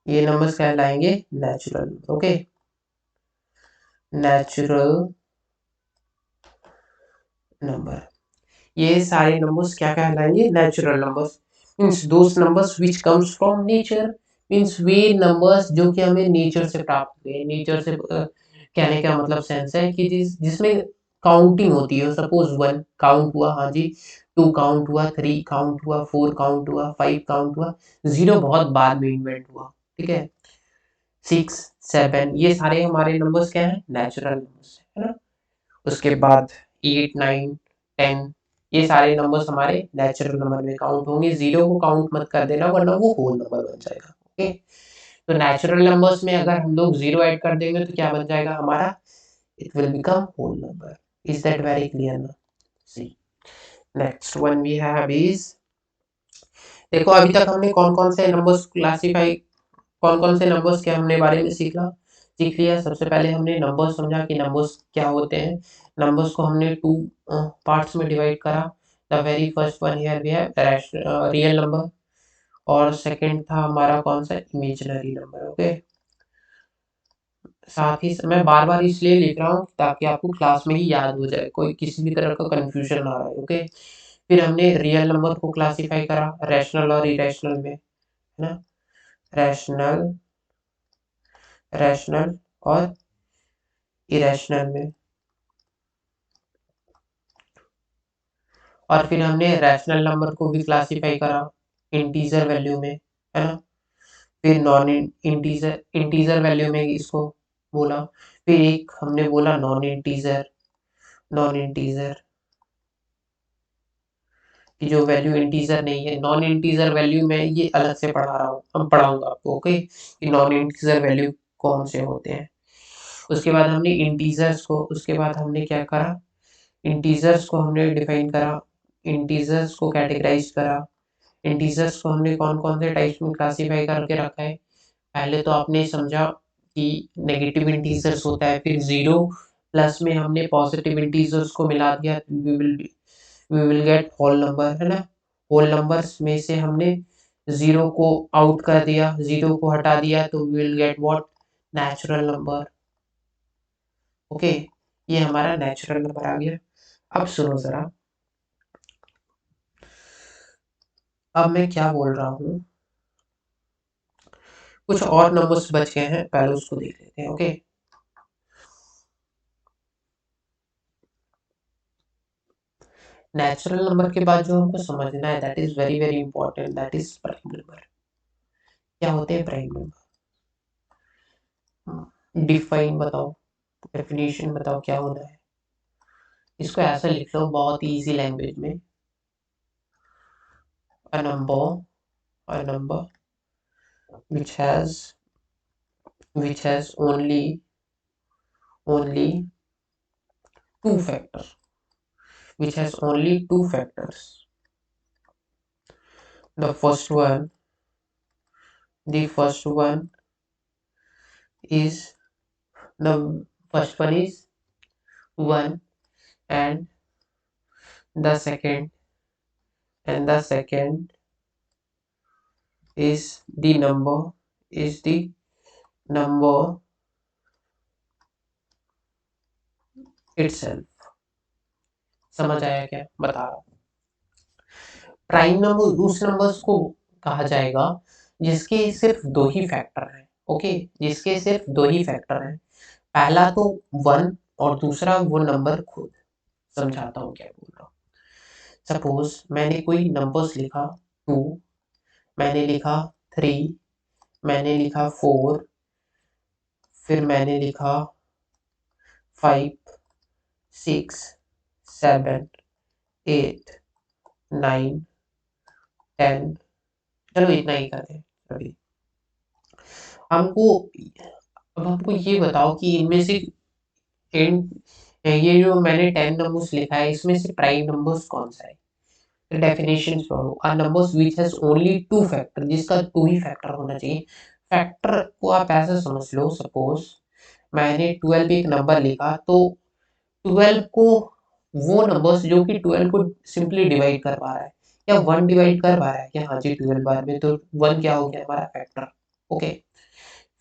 ये नंबर्स कहलाएंगे नेचुरल। ओके, नेचुरल नंबर, ये सारे नंबर्स क्या कहलाएंगे? Natural numbers. Means those numbers which comes from nature, means वे नंबर्स जो कि हमें नेचर से प्राप्त हुए। नेचर से कहने का मतलब सेंस है कि जिसमें काउंटिंग होती है। सपोज 1 काउंट हुआ, हाँ जी, 2 काउंट हुआ, 3 काउंट हुआ, 4 काउंट हुआ, 5 काउंट हुआ, 0 बहुत बाद में इन्वेंट हुआ, ठीक है। 6 7, ये सारे हमारे नंबर्स क्या हैं? नेचुरल नंबर्स, है ना। उसके बाद 8 9 10, ये सारे नंबर्स हमारे नेचुरल नंबर में काउंट होंगे। जीरो को काउंट मत कर देना वरना वो होल नंबर बन जाएगा। ओके, तो नेचुरल नंबर्स में अगर हम लोग जीरो ऐड कर देंगे तो क्या बन जाएगा हमारा? It will become whole number. Is that very clear ना? See, next one we have is, देखो अभी तक हमने कौन कौन से नंबर्स क्लासिफाई, कौन कौन से नंबर्स के हमने बारे में सीख लिया। सबसे पहले हमने नंबर्स समझा कि नंबर्स क्या होते हैं। नंबर्स को हमने टू पार्ट्स में डिवाइड करा। The very first one here we have real number, और सेकंड था हमारा कौन सा? Imaginary number. ओके, साथ ही मैं बार बार इसलिए लिख रहा हूँ ताकि आपको क्लास में ही याद हो जाए, कोई किसी भी तरह का कंफ्यूजन ना रहे। ओके, फिर हमने रियल नंबर को क्लासिफाई करा रैशनल और इरेशनल में, है ना। रैशनल, रैशनल और इरेशनल में, और फिर हमने रैशनल नंबर को भी क्लासिफाई करा इंटीजर वैल्यू में, है ना। फिर नॉन इंटीजर, इंटीजर वैल्यू में इसको बोला। फिर एक हमने बोला नॉन इंटीजर, नॉन इंटीजर की जो वैल्यू इंटीजर नहीं है। नॉन इंटीजर वैल्यू में ये अलग से पढ़ा रहा हूँ, हम पढ़ाऊंगा आपको। ओके, कि नॉन इंटीजर वैल्यू कौन से होते हैं। उसके बाद हमने इंटीजर्स को, उसके बाद हमने क्या करा? इंटीजर्स को हमने डिफाइन करा, इंटीजर्स को कैटेगराइज करा। इंटीजर्स को हमने कौन कौन से टाइप्स में क्लासिफाई करके रखा है। पहले तो आपने समझा कि नेगेटिव इंटीजर्स होता है, फिर जीरो प्लस में हमने पॉजिटिव इंटीजर्स को मिला दिया, we will get whole number, है ना। होल नंबर्स में से हमने जीरो को आउट कर दिया, जीरो को हटा दिया, तो we will get what? Natural number. Okay, ये हमारा नेचुरल नंबर आ गया। अब सुनो जरा, अब मैं क्या बोल रहा हूँ, कुछ और नंबर्स बच गए हैं, पहले उसको देख लेते हैं। ओके, नेचुरल नंबर के बाद जो हमको समझना है, that is very very important, that is prime number. क्या होते हैं प्राइम नंबर? डिफाइन बताओ, डेफिनेशन बताओ क्या होना है। इसको ऐसा लिख लो बहुत इजी लैंग्वेज में, a number which has only two factors, which has only two factors. The first one is the first one is 1, and the second is the number itself। समझ आया क्या बता रहा हूँ? प्राइम नंबर उस नंबर्स को कहा जाएगा जिसके सिर्फ दो ही फैक्टर हैं। ओके, जिसके सिर्फ दो ही फैक्टर हैं, पहला तो 1 और दूसरा वो नंबर खुद। समझाता हूँ क्या बोल रहा हूँ। सपोज मैंने कोई नंबर्स लिखा 2, मैंने लिखा 3, मैंने लिखा 4, फिर मैंने लिखा 5, 6, 7, 8, 9, 10। चलो इतना ही करते हैं अभी। हमको अब हमको ये बताओ कि इनमें से ये जो मैंने 10 नंबर्स लिखा है, इसमें से प्राइम नंबर्स कौन सा है? डेफिनेशन पढ़ो, a numbers which has only two factor, जिसका टू ही फैक्टर होना चाहिए। फैक्टर को आप ऐसे समझ लो, सपोज मैंने 12 एक नंबर लिखा, तो 12 को वो नंबर्स जो कि 12 को सिंपली डिवाइड कर पा रहा है, या 1 डिवाइड कर पा रहा है क्या? हाँ जी, 12 बार में, तो 1 क्या हो गया हमारा फैक्टर। ओके,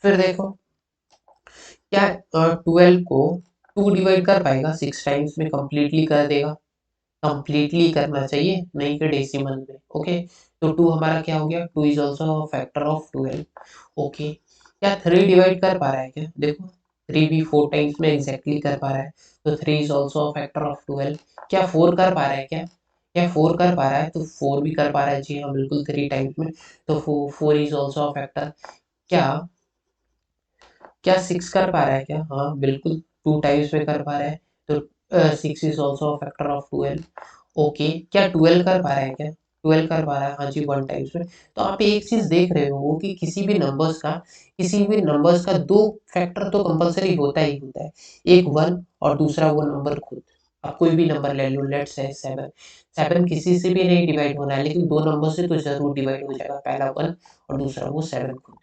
फिर देखो क्या 12 को 2 डिवाइड कर पाएगा 6 टाइम्स में? कंप्लीटली कर देगा। कंप्लीटली करना चाहिए, नहीं कि डेसिमल में। ओके, तो 2 हमारा क्या हो गया? 2 is also factor of 12। Okay, क्या 3 डिवाइड कर पा रहा है क्या? देखो 3 भी 4 टाइम्स में एग्जैक्टली कर पा रहा है, तो 3 इज ऑल्सो फैक्टर ऑफ 12। क्या 4 कर पा रहा है क्या? क्या 4 कर पा रहा है? तो 4 भी कर पा रहा है जी हाँ, बिल्कुल 3 टाइम्स में, तो 4 इज ऑल्सो फैक्टर। क्या क्या 6 कर पा रहा है क्या? हाँ बिल्कुल, 2 टाइम्स में कर पा रहा है, तो 6 is also factor of 12। Okay, क्या 12 कर पा रहा है क्या? 12 कर पा रहा है, हाँ जी, 1 टाइम्स में। तो आप एक चीज देख रहे हो कि किसी भी नंबर्स का दो फैक्टर तो कंपलसरी होता ही होता है, एक 1 और दूसरा वो नंबर खुद। आप कोई भी नंबर ले लो, लेट्स से 7। 7 किसी से भी नहीं डिवाइड होना है, लेकिन दो नंबर से तो जरूर डिवाइड हो जाएगा, पहला 1 और दूसरा वो 7 खुद।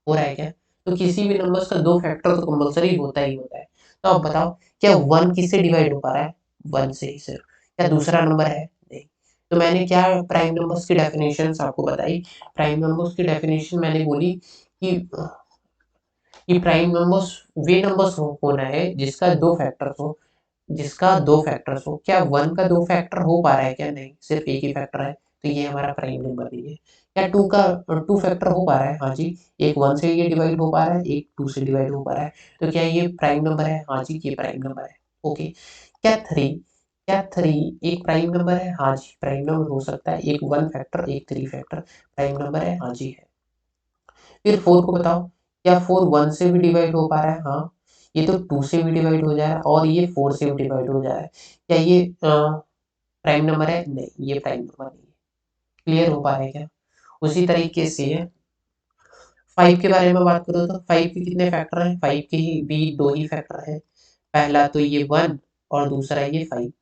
हो रहा है क्या? तो किसी भी नंबर्स का दो फैक्टर तो कंपलसरी होता ही होता है। तो आप बताओ क्या 1 किससे डिवाइड हो पा रहा है? 1 से ही सिर्फ। क्या दूसरा नंबर है? नहीं। तो मैंने क्या प्राइम नंबर्स की डेफिनेशन आपको बताई। प्राइम नंबर्स की डेफिनेशन मैंने बोली कि प्राइम नंबर्स वे नंबर्स होना है जिसका दो फैक्टर्स हो, क्या 1 का दो फैक्टर हो पा रहा है क्या? नहीं, सिर्फ एक ही फैक्टर है, तो ये हमारा प्राइम नंबर नहीं है। क्या 2 का 2 फैक्टर हो पा रहा है? हाँ जी, एक 1 से ये डिवाइड हो पा रहा है, एक 2 से डिवाइड हो पा रहा है, तो क्या ये प्राइम नंबर है? हाँ जी, ये प्राइम नंबर है। ओके, क्या 3 एक प्राइम नंबर है? हाँ जी, प्राइम नंबर हो सकता है, एक 1 फैक्टर एक 3 फैक्टर प्राइम नंबर है। हाँ जी है। फिर 4 को बताओ, क्या 4 1 से भी डिवाइड हो पा रहा है? हाँ, ये तो 2 से भी डिवाइड हो जा रहा है, और ये 4 से भी डिवाइड हो जा रहा है। क्या ये प्राइम नंबर है? नहीं, ये प्राइम नंबर नहीं है। क्लियर हो पा रहा है क्या? उसी तरीके से 5 के बारे में बात करो, तो 5 के कितने फैक्टर हैं? 5 के ही भी दो ही फैक्टर है, पहला तो ये 1 और दूसरा ये 5,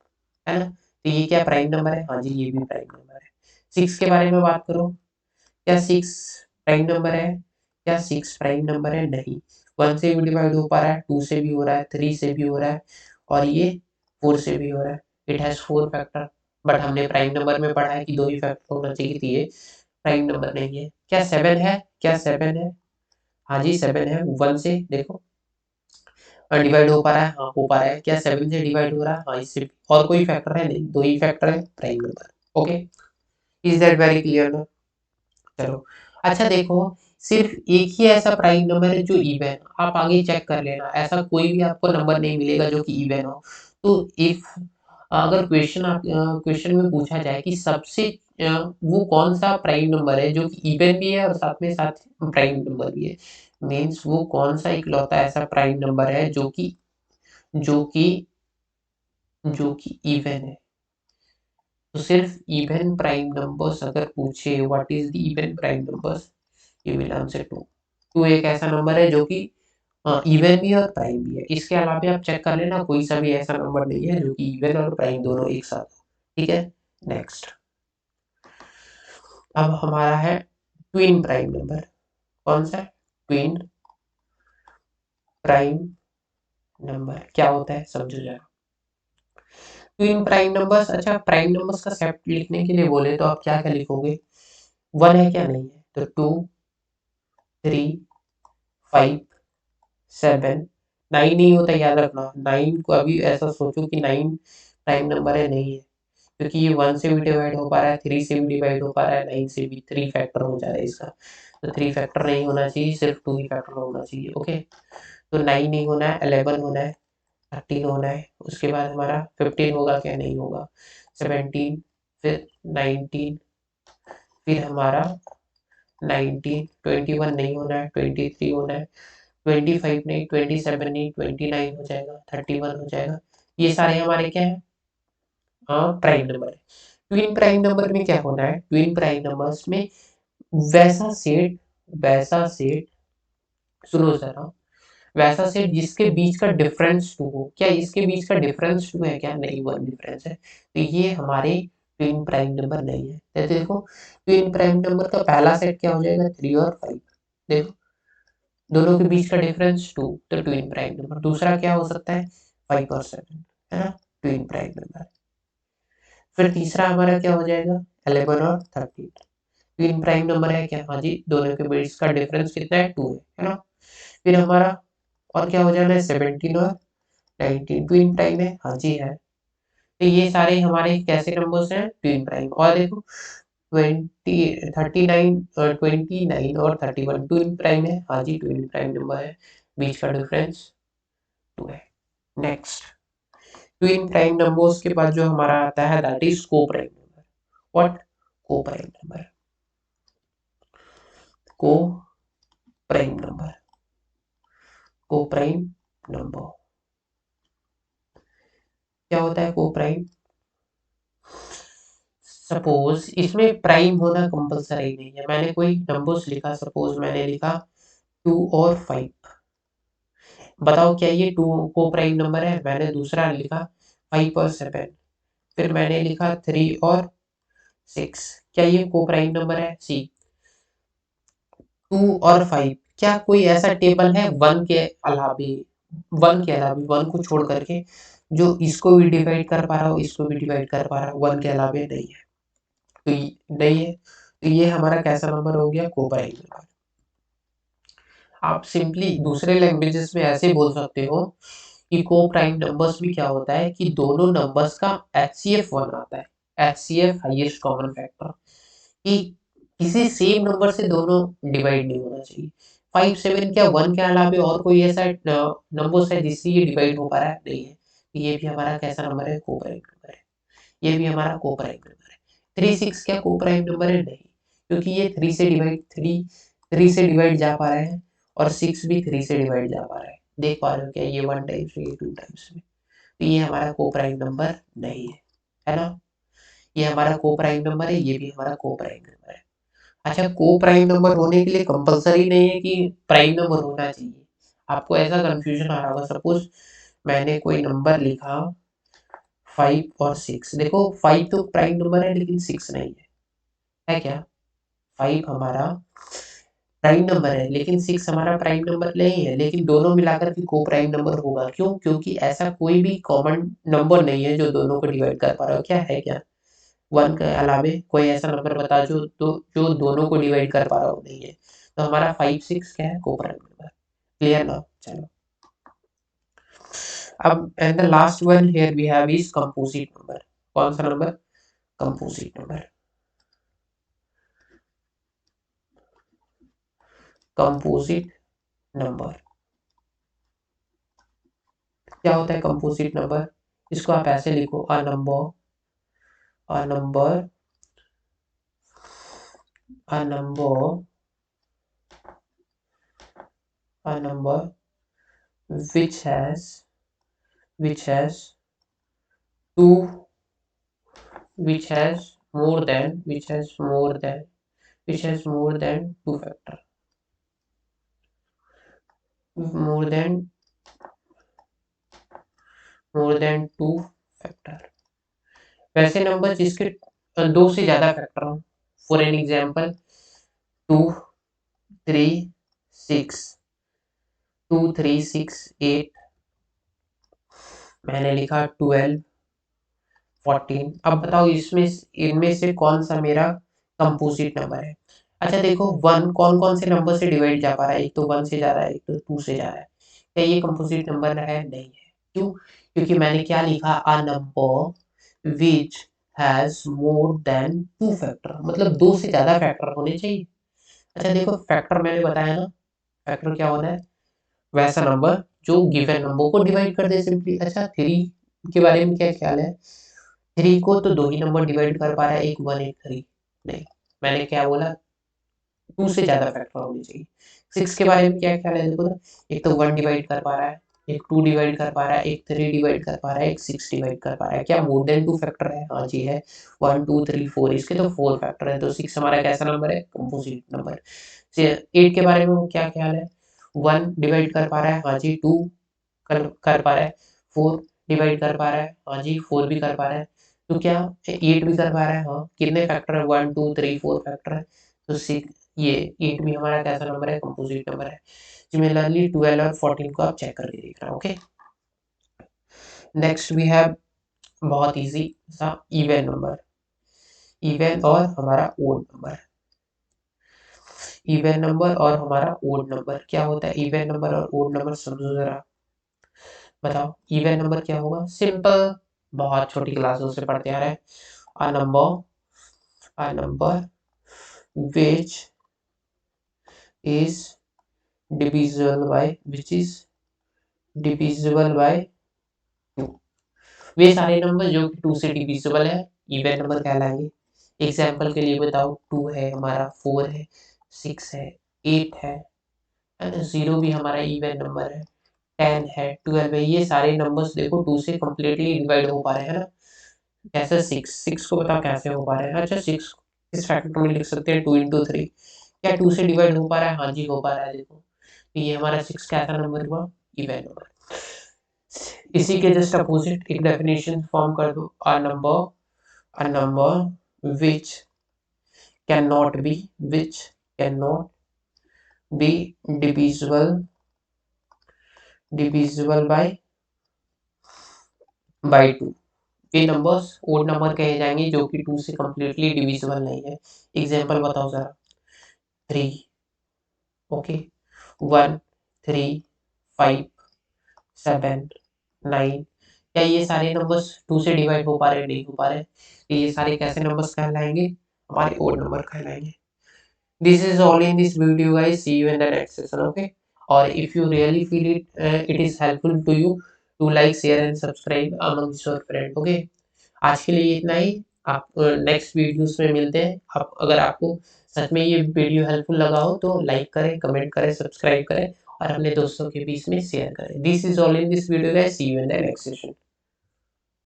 है ना? तो ये क्या प्राइम नंबर है? हाँ जी, ये भी प्राइम नंबर है। 6 के बारे में बात करो, क्या 6 प्राइम नंबर है? क्या 6 प्राइम नंबर है? नहीं, 1 से भी डिवाइड हो पा रहा है, 2 से भी हो रहा है, 3 से भी हो रहा है, और ये 4 से भी हो रहा है। It has 4 factor. बट हमने प्राइम नंबर में पढ़ा है कि दो ही फैक्टर होना चाहिए, तो ये प्राइम नंबर नहीं है। क्या 7 है? क्या 7 है? हाँ जी 7 है। 1 से देखो डिवाइड हो पा रहा है? हाँ हो पा रहा है। क्या 7 से डिवाइड हो रहा है? हाँ, इससे और कोई फैक्टर है? नहीं, दो ही फैक्टर है, prime number. Okay, is that very clear ना? चलो अच्छा देखो, सिर्फ एक ही ऐसा प्राइम नंबर है जो इवन, आप आगे चेक कर लेना, ऐसा कोई भी आपको नंबर नहीं मिलेगा जो कि इवन हो। तो इफ अगर क्वेश्चन में पूछा जाए कि सबसे वो कौन सा प्राइम नंबर है जो कि इवन भी है और साथ में साथ प्राइम नंबर भी है, मीन्स वो कौन सा इकलौता ऐसा प्राइम नंबर है जो कि जो कि इवन है। तो सिर्फ इवन प्राइम नंबर्स अगर पूछे what is the even prime numbers, you will answer two. Two एक ऐसा नंबर है जो कि इवन भी है और प्राइम भी है। इसके अलावा आप चेक कर लेना, कोई सा भी ऐसा नंबर नहीं है जो कि इवन और प्राइम दोनों एक साथ हो। ठीक है, नेक्स्ट। अब हमारा है ट्विन प्राइम नंबर। कौन सा? ट्विन प्राइम नंबर क्या होता है समझो जरा। ट्विन प्राइम नंबर्स, अच्छा प्राइम नंबर्स का सेट लिखने के लिए बोले तो आप क्या क्या लिखोगे? वन है क्या? नहीं है तो टू, थ्री, 5, 7, 9 नहीं होता, याद रखना। 9 को अभी ऐसा सोचो कि 9 प्राइम नंबर है, नहीं है, क्योंकि ये 1 से भी डिवाइड हो पा रहा है, 3 से भी डिवाइड हो पा रहा है, 9 से भी। 3 फैक्टर हो जा रहा है इसका, तो 3 फैक्टर नहीं होना चाहिए, सिर्फ 2 ही फैक्टर होना चाहिए। ओके, तो 9 नहीं होना है, 11 होना है, 13 होना है, उसके बाद हमारा 15 होगा क्या? नहीं होगा, 17, फिर 19, फिर हमारा 19, 21 नहीं होना है, 23 होना है, 25 नहीं, 27 नहीं, 29 हो जाएगा, 31 हो जाएगा। ये सारे हमारे क्या है? हाँ, प्राइम नंबर है। ट्विन प्राइम नंबर में क्या होना है? ट्विन प्राइम नंबर्स में वैसा सेट सुनो जरा, वैसा सेट जिसके बीच का डिफरेंस 2 हो। क्या इसके बीच का डिफरेंस 2 है क्या? नहीं, 1 डिफरेंस है, तो ये हमारे ट्विन प्राइम नंबर नहीं है। तो देखो, ट्विन प्राइम नंबर का पहला सेट क्या हो जाएगा? 3 और 5। देखो, दोनों के बीच का डिफरेंस 2, तो ट्विन प्राइम नंबर। दूसरा क्या हो सकता है? 5 और 7, है ना, ट्विन प्राइम नंबर। फिर तीसरा हमारा क्या हो जाएगा? 11 और 13, ट्विन प्राइम नंबर है क्या? हाँ जी, दोनों के बीच का डिफरेंस कितना है? 2 है ना। फिर हमारा और क्या हो जाना है? 17 और 19, ट्विन प्राइम है, हाँ जी है। तो ये सारे हमारे कैसे नंबर्स हैं? Twin prime. और देखो 29 और 31 ट्विन प्राइम है, हाँ जी ट्विन प्राइम नंबर है, बीच का डिफरेंस 2 है। नेक्स्ट, ट्विन प्राइम नंबर्स के बाद जो हमारा आता है दैट इज को प्राइम नंबर। व्हाट? को प्राइम नंबर। को प्राइम नंबर, को प्राइम नंबर क्या होता है? को प्राइम, सपोज इसमें प्राइम होना कंपलसरी नहीं है। मैंने कोई नंबर्स लिखा, सपोज मैंने लिखा 2 और 5, बताओ क्या ये 2 को प्राइम नंबर है? मैंने दूसरा लिखा 5 और 7, फिर मैंने लिखा 3 और 6, क्या ये को प्राइम नंबर है? सी, 2 और 5, क्या कोई ऐसा टेबल है वन के अलावा, वन को छोड़ करके, जो इसको भी डिवाइड कर पा रहा हो, इसको भी डिवाइड कर पा रहा हो? वन के अलावा नहीं है, तो नहीं है, तो ये हमारा कैसा नंबर हो गया? को प्राइम नंबर। आप सिंपली दूसरे लैंग्वेजेस में ऐसे बोल सकते हो कि को प्राइम नंबर्स भी क्या होता है कि दोनों नंबर्स का HCF 1 आता है, HCF हाईएस्ट कॉमन फैक्टर, कि किसी सेम नंबर से दोनों डिवाइड नहीं होना चाहिए। 5, 7 क्या 1 के अलावा और कोई ऐसा नंबर्स है जिससे ये डिवाइड हो पा रहा है? नहीं है, तो ये भी हमारा कैसा नंबर है? को प्राइम नंबर है, ये भी हमारा को प्राइम नंबर है। 3, 6 क्या को प्राइम नंबर है? नहीं, क्योंकि ये 3 से डिवाइड जा पा रहे हैं और 6 भी 3 से डिवाइड जा पा रहा है। देख पा रहे हो क्या? ये 1 टाइम्स में, ये 2 टाइम्स में, तो ये हमारा को प्राइम नंबर नहीं है ना। ये हमारा को प्राइम नंबर है, ये भी हमारा को प्राइम नंबर है। अच्छा, को प्राइम नंबर होने के लिए कंपलसरी नहीं है कि प्राइम नंबर होना चाहिए। आपको ऐसा कंफ्यूजन आ रहा होगा, सपोज मैंने कोई नंबर लिखा 5 और 6, देखो 5 तो प्राइम नंबर है लेकिन 6 नहीं है क्या? 5 हमारा प्राइम नंबर है लेकिन 6 हमारा प्राइम नंबर नहीं है, लेकिन दोनों मिलाकर के को प्राइम नंबर होगा। क्यों? क्योंकि ऐसा कोई भी कॉमन नंबर नहीं है जो दोनों को डिवाइड कर पा रहा हो। क्या है क्या? 1 के अलावे कोई ऐसा नंबर बता जो दोनों को डिवाइड कर पा रहा हो? नहीं है, तो हमारा 5, 6 क्या है? को प्राइम नंबर। क्लियर ना? चलो, अब and the last one here we have is composite number. कौन सा नंबर? Composite number. Composite number. क्या होता है कंपोजिट नंबर? इसको आप ऐसे लिखो, a number a number a number a number which has two which has more than two factor, more than two factor. वैसे नंबर जिसके दो से ज्यादा फैक्टर हो, फॉर एन एग्जाम्पल 2 3 6 2 3 6 8, मैंने लिखा 12 14। अब बताओ इसमें इनमें से कौन सा मेरा कंपोजिट नंबर है? अच्छा देखो, वन कौन कौन से नंबर से डिवाइड जा पा रहा है? एक तो वन से जा रहा है, एक तो टू से जा रहा है। क्या ये कंपोजिट नंबर है? नहीं है। क्यों? क्योंकि मैंने क्या लिखा, a number which has more than two factor, मतलब दो से ज्यादा फैक्टर होने चाहिए। अच्छा देखो, फैक्टर मैंने बताया ना, फैक्टर क्या होना है? वैसा नंबर जो गिवन नंबर को डिवाइड कर दे सिंपली। अच्छा, थ्री के बारे में क्या ख्याल है? थ्री को तो दो ही नंबर डिवाइड कर पा रहा है, एक वन एक थ्री। नहीं, मैंने क्या बोला, टू से ज्यादा फैक्टर होनी चाहिए। सिक्स के बारे में क्या ख्याल है? देखो ना, एक तो वन डिवाइड कर पा रहा है, एक टू डिवाइड कर पा रहा है, एक थ्री डिवाइड कर पा रहा है, एक सिक्स डिवाइड कर पा रहा है। क्या मोर देन टू फैक्टर है? हाँ जी है। वन टू थ्री फोर, इसके तो फोर फैक्टर है, तो सिक्स हमारा कैसा नंबर है? Composite number. एट के बारे में क्या ख्याल है? वन डिवाइड कर पा रहा है, हाँ जी। टू कर पा रहा है, फोर डिवाइड कर पा रहा है, हाँ जी। फोर भी कर पा रहा है, तो क्या एट भी कर पा रहा है? हाँ। कितने फैक्टर है? One two three four factor है, तो सिक्स, ये एट भी हमारा कैसा नंबर है? कंपोजिट नंबर है। सिमिलरली 12 और 14 को आप चेक करके देख रहे हो। ओके, नेक्स्ट वी हैव बहुत इजी सा इवन नंबर, इवन और हमारा ओड नंबर। इवन नंबर और हमारा ओड नंबर क्या होता है? इवन नंबर और ओड नंबर समझो जरा, बताओ। इवन नंबर क्या होगा? सिंपल, बहुत छोटी क्लासों से पढ़ते आ रहे हैं। A number which is divisible by two. वे सारे नंबर जो कि टू से डिविजिबल है, इवन नंबर कहलाएंगे। एग्जाम्पल के लिए बताओ, टू है हमारा, फोर है, सिक्स है, एट है, जीरो भी हमारा इवन नंबर है, 10 है, 12 है। ये सारे नंबर्स देखो टू से कंप्लीटली डिवाइड हो पा रहे हैं ना। कैसे? सिक्स, सिक्स को बताओ कैसे हो पा रहे हैं? अच्छा, सिक्स इस फैक्टर में लिख सकते हैं, टू इंटू थ्री। क्या टू से डिवाइड हो पा रहा है? हाँ जी, हो पा रहा है। देखो, तो ये हमारा सिक्स कैसा नंबर हुआ? Even number. इसी के जस्ट अपोजिट एक डेफिनेशन फॉर्म कर दो, a number which can not be divisible by two. ये नंबर्स ओड नंबर कहे जाएंगे जो कि टू से कंप्लीटली डिविजिबल नहीं है। एग्जांपल बताओ जरा। Three, okay, one, three, five, seven, nine. क्या ये सारे नंबर्स टू से डिवाइड हो पा रहे? नहीं हो पा रहे। तो ये सारे कैसे नंबर्स कहलाएंगे? हमारे ओड नंबर कहलाएंगे। This is all in this video guys, see you in the next session. Okay, और if you really feel it is helpful to you, to like share and subscribe among your friend. Okay, आज के लिए इतना ही। आप नेक्स्ट वीडियोस में मिलते हैं। आप अगर आपको सच में ये वीडियो हेल्पफुल लगा हो तो लाइक करें, कमेंट करें, सब्सक्राइब करें और अपने दोस्तों के बीच में शेयर करें। This is all in this video guys, see you in the next session.